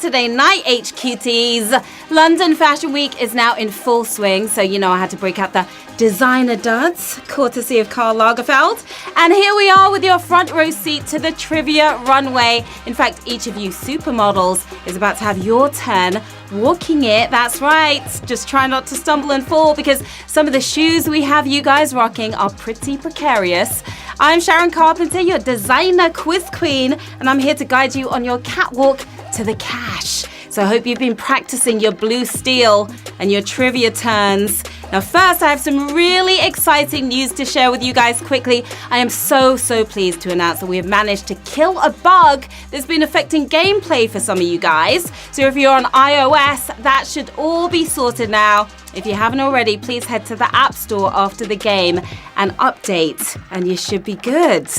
Saturday night, HQTs. London Fashion Week is now in full swing, so you know I had to break out the designer duds, courtesy of Karl Lagerfeld. And here we are with your front row seat to the trivia runway. In fact, each of you supermodels is about to have your turn walking it. That's right. Just try not to stumble and fall because some of the shoes we have you guys rocking are pretty precarious. I'm Sharon Carpenter, your designer quiz queen, and I'm here to guide you on your catwalk to the cash. So I hope you've been practicing your blue steel and your trivia turns. Now first, I have some really exciting news to share with you guys quickly. I am so pleased to announce that we have managed to kill a bug that's been affecting gameplay for some of you guys. So if you're on iOS, that should all be sorted now. If you haven't already, please head to the App Store after the game and update, and you should be good.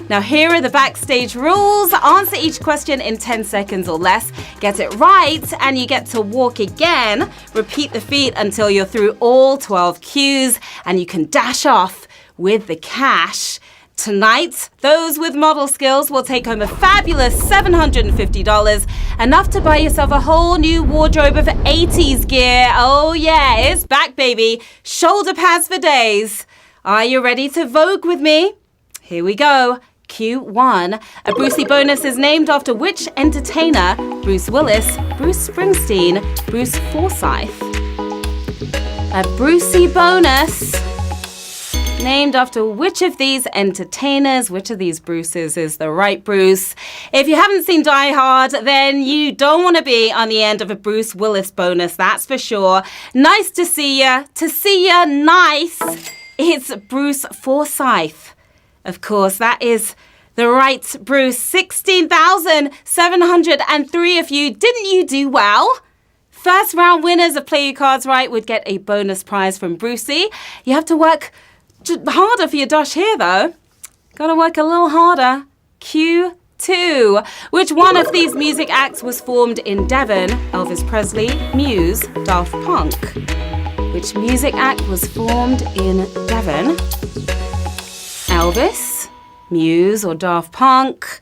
Now here are the backstage rules. Answer each question in 10 seconds or less. Get it right and you get to walk again. Repeat the feat until you're through all 12 cues and you can dash off with the cash. Tonight, those with model skills will take home a fabulous $750, enough to buy yourself a whole new wardrobe of 80s gear. Oh yeah, it's back, baby. Shoulder pads for days. Are you ready to Vogue with me? Here we go. Q1. A Brucey bonus is named after which entertainer? Bruce Willis, Bruce Springsteen, Bruce Forsyth. A Brucey bonus named after which of these entertainers? Which of these Bruces is the right Bruce? If you haven't seen Die Hard, then you don't want to be on the end of a Bruce Willis bonus, that's for sure. Nice to see ya. To see ya, nice. It's Bruce Forsyth. Of course, that is the right Bruce. 16,703 of you. Didn't you do well? First round winners of Play Your Cards Right would get a bonus prize from Brucey. You have to work harder for your dosh here, though. Gotta work a little harder. Q2. Which one of these music acts was formed in Devon? Elvis Presley, Muse, Daft Punk. Which music act was formed in Devon? Elvis, Muse, or Daft Punk?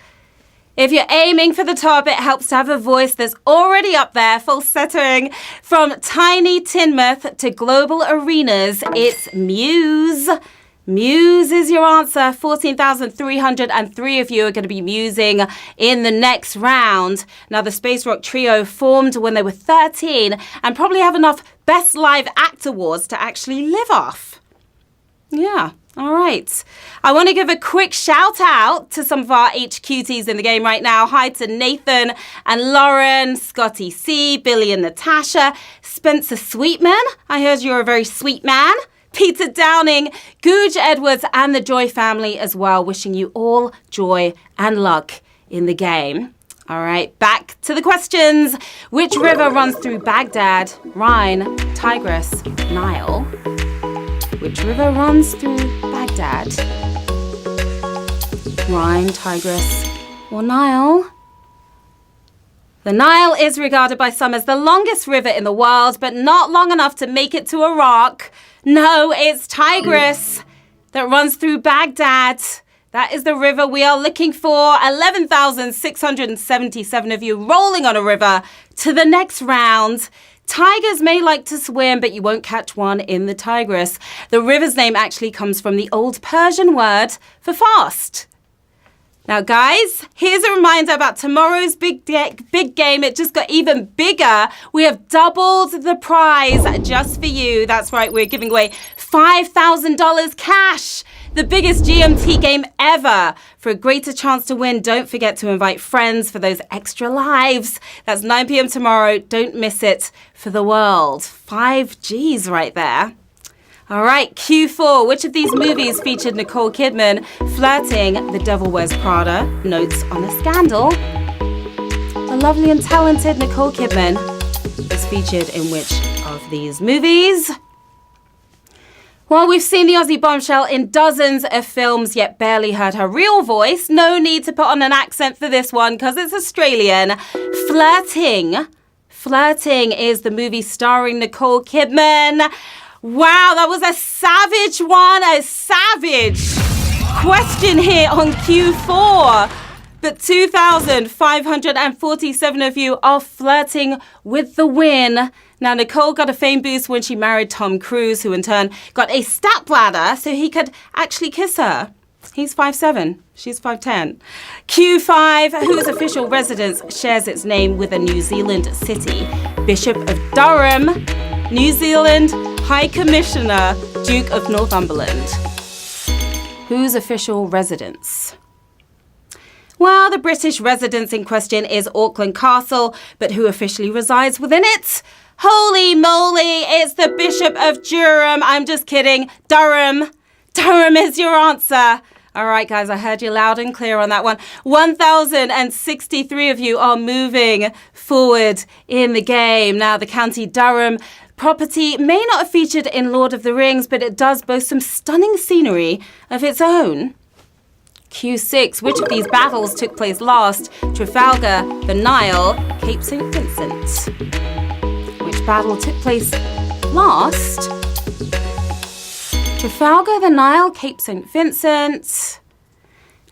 If you're aiming for the top, it helps to have a voice that's already up there, falsettoing from tiny Teignmouth to global arenas. It's Muse. Muse is your answer. 14,303 of you are going to be musing in the next round. Now, the Space Rock Trio formed when they were 13 and probably have enough Best Live Act Awards to actually live off. Yeah. All right. I want to give a quick shout out to some of our HQTs in the game right now. Hi to Nathan and Lauren, Scotty C, Billy and Natasha, Spencer Sweetman. I heard you're a very sweet man. Peter Downing, Googe Edwards and the Joy family as well. Wishing you all joy and luck in the game. All right, back to the questions. Which river runs through Baghdad? Rhine, Tigris, Nile. Which river runs through Baghdad? Rhine, Tigris, or Nile? The Nile is regarded by some as the longest river in the world, but not long enough to make it to Iraq. No, it's Tigris that runs through Baghdad. That is the river we are looking for. 11,677 of you rolling on a river to the next round. Tigers may like to swim, but you won't catch one in the Tigris. The river's name actually comes from the old Persian word for fast. Now, guys, here's a reminder about tomorrow's big game. It just got even bigger. We have doubled the prize just for you. That's right, we're giving away $5,000 cash. The biggest GMT game ever. For a greater chance to win, don't forget to invite friends for those extra lives. That's 9 p.m. tomorrow. Don't miss it for the world. 5 Gs right there. All right, Q4. Which of these movies featured Nicole Kidman flirting The Devil Wears Prada? Notes on a scandal. The lovely and talented Nicole Kidman is featured in which of these movies? While we've seen the Aussie bombshell in dozens of films, yet barely heard her real voice, no need to put on an accent for this one because it's Australian. Flirting. Flirting is the movie starring Nicole Kidman. Wow, that was a savage one, a savage question here on Q4. but 2,547 of you are flirting with the win. Now, Nicole got a fame boost when she married Tom Cruise, who in turn got a stepladder so he could actually kiss her. He's 5'7", she's 5'10". Q5, whose official residence shares its name with a New Zealand city. Bishop of Durham, New Zealand High Commissioner, Duke of Northumberland. Whose official residence? Well, the British residence in question is Auckland Castle, but who officially resides within it? Holy moly, it's the Bishop of Durham. I'm just kidding. Durham. Durham is your answer. All right, guys, I heard you loud and clear on that one. 1,063 of you are moving forward in the game. Now, the County Durham property may not have featured in Lord of the Rings, but it does boast some stunning scenery of its own. Q6, which of these battles took place last? Trafalgar, the Nile, Cape St. Vincent. Which battle took place last? Trafalgar, the Nile, Cape St. Vincent.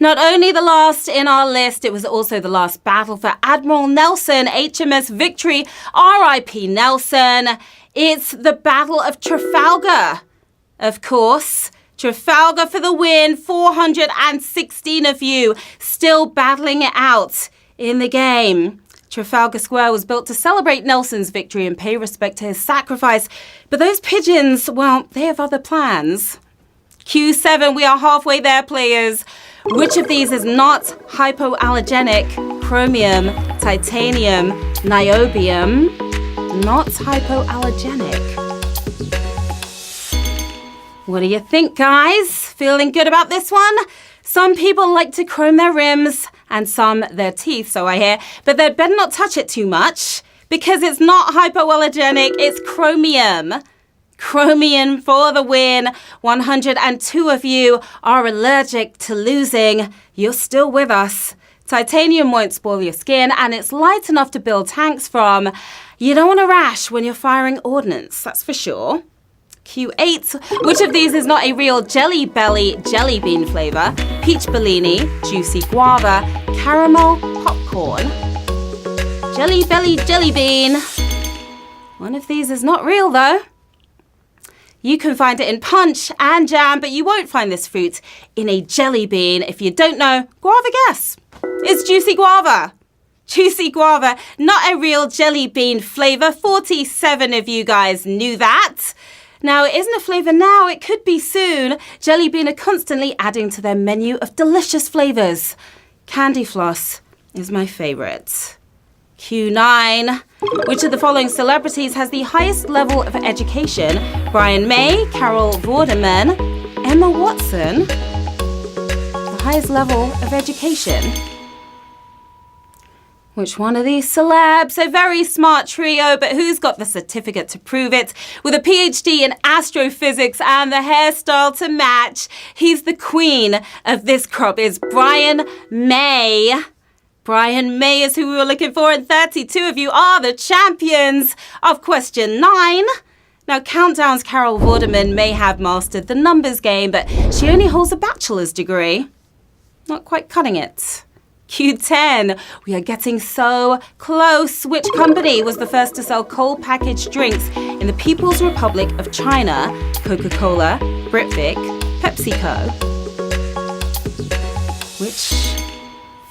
Not only the last in our list, it was also the last battle for Admiral Nelson, HMS Victory, R.I.P. Nelson. It's the Battle of Trafalgar, of course. Trafalgar for the win, 416 of you still battling it out in the game. Trafalgar Square was built to celebrate Nelson's victory and pay respect to his sacrifice. But those pigeons, well, they have other plans. Q7, we are halfway there, players. Which of these is not hypoallergenic? Chromium, titanium, niobium. Not hypoallergenic. What do you think, guys? Feeling good about this one? Some people like to chrome their rims and some their teeth, so I hear, but they'd better not touch it too much because it's not hypoallergenic, it's chromium. Chromium for the win. 102 of you are allergic to losing. You're still with us. Titanium won't spoil your skin and it's light enough to build tanks from. You don't want a rash when you're firing ordnance, that's for sure. Q8, which of these is not a real Jelly Belly jelly bean flavor? Peach Bellini, juicy guava, caramel popcorn. Jelly Belly jelly bean. One of these is not real though. You can find it in punch and jam, but you won't find this fruit in a jelly bean. If you don't know, guava guess. It's juicy guava. Juicy guava, not a real jelly bean flavor. 47 of you guys knew that. Now, it isn't a flavour now, it could be soon. Jelly Bean are constantly adding to their menu of delicious flavours. Candy floss is my favourite. Q9. Which of the following celebrities has the highest level of education? Brian May, Carol Vorderman, Emma Watson. The highest level of education. Which one of these celebs? A very smart trio, but who's got the certificate to prove it? With a PhD in astrophysics and the hairstyle to match, he's the queen of this crop, is Brian May. Brian May is who we were looking for, and 32 of you are the champions of question 9. Now, Countdown's Carol Vorderman may have mastered the numbers game, but she only holds a bachelor's degree. Not quite cutting it. Q10. We are getting so close. Which company was the first to sell cold packaged drinks in the People's Republic of China? Coca-Cola, Britvic, PepsiCo. Which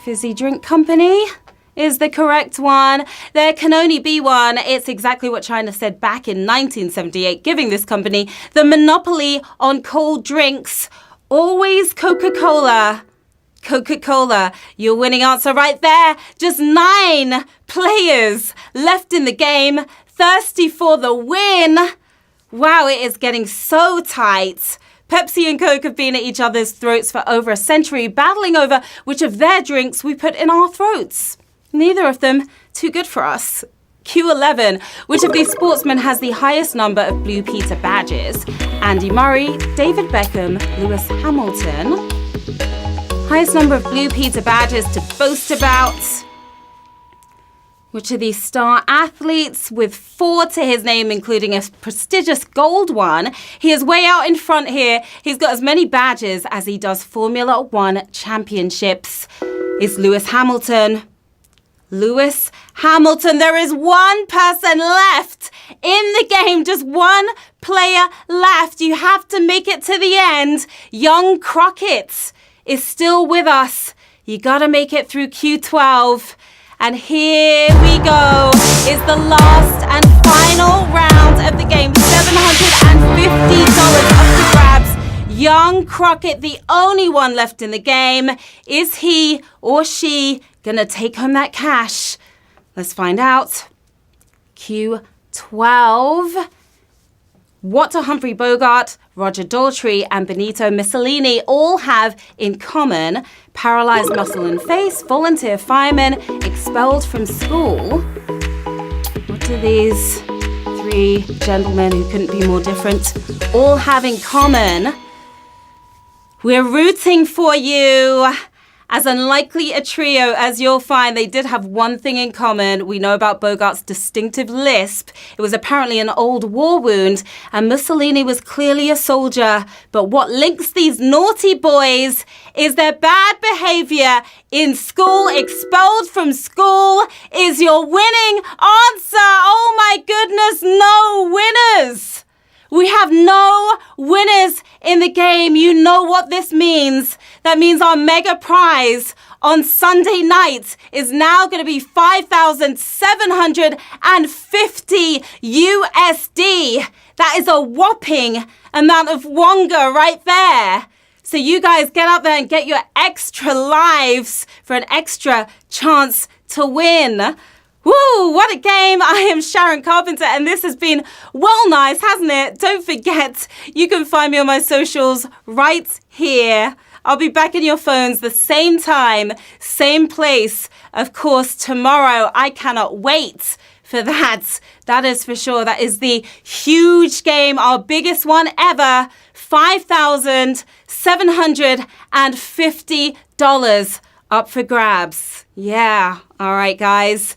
fizzy drink company is the correct one? There can only be one. It's exactly what China said back in 1978, giving this company the monopoly on cold drinks. Always Coca-Cola. Coca-Cola, your winning answer right there. Just 9 players left in the game, thirsty for the win. Wow, it is getting so tight. Pepsi and Coke have been at each other's throats for over a century, battling over which of their drinks we put in our throats. Neither of them too good for us. Q11, which of these sportsmen has the highest number of Blue Peter badges? Andy Murray, David Beckham, Lewis Hamilton. Highest number of Blue Peter badges to boast about. Which are these star athletes with 4 to his name, including a prestigious gold one? He is way out in front here. He's got as many badges as he does Formula One championships. is Lewis Hamilton. Lewis Hamilton, there is one person left in the game, just one player left. You have to make it to the end. Young Crockett is still with us. You gotta make it through Q12. And here we go. It's the last and final round of the game. $750 up for grabs. Young Crockett, the only one left in the game. Is he or she gonna take home that cash? Let's find out. Q12. What do Humphrey Bogart, Roger Daltrey, and Benito Mussolini all have in common? Paralyzed muscle and face, volunteer firemen, expelled from school. What do these three gentlemen who couldn't be more different all have in common? We're rooting for you. As unlikely a trio as you'll find, they did have one thing in common. We know about Bogart's distinctive lisp. It was apparently an old war wound, and Mussolini was clearly a soldier. But what links these naughty boys is their bad behavior in school. Expelled from school is your winning answer. Oh my goodness, no winners. We have no winners in the game. You know what this means. That means our mega prize on Sunday night is now going to be $5,750 USD. That is a whopping amount of wonga right there. So you guys get out there and get your extra lives for an extra chance to win. Woo, what a game. I am Sharon Carpenter, and this has been well nice, hasn't it? Don't forget, you can find me on my socials right here. I'll be back in your phones the same time, same place. Of course, tomorrow. I cannot wait for that. That is for sure. That is the huge game, our biggest one ever. $5,750 up for grabs. Yeah. All right, guys.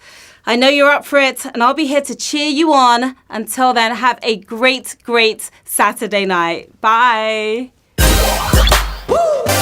I know you're up for it, and I'll be here to cheer you on. Until then, have a great, great Saturday night. Bye. Woo!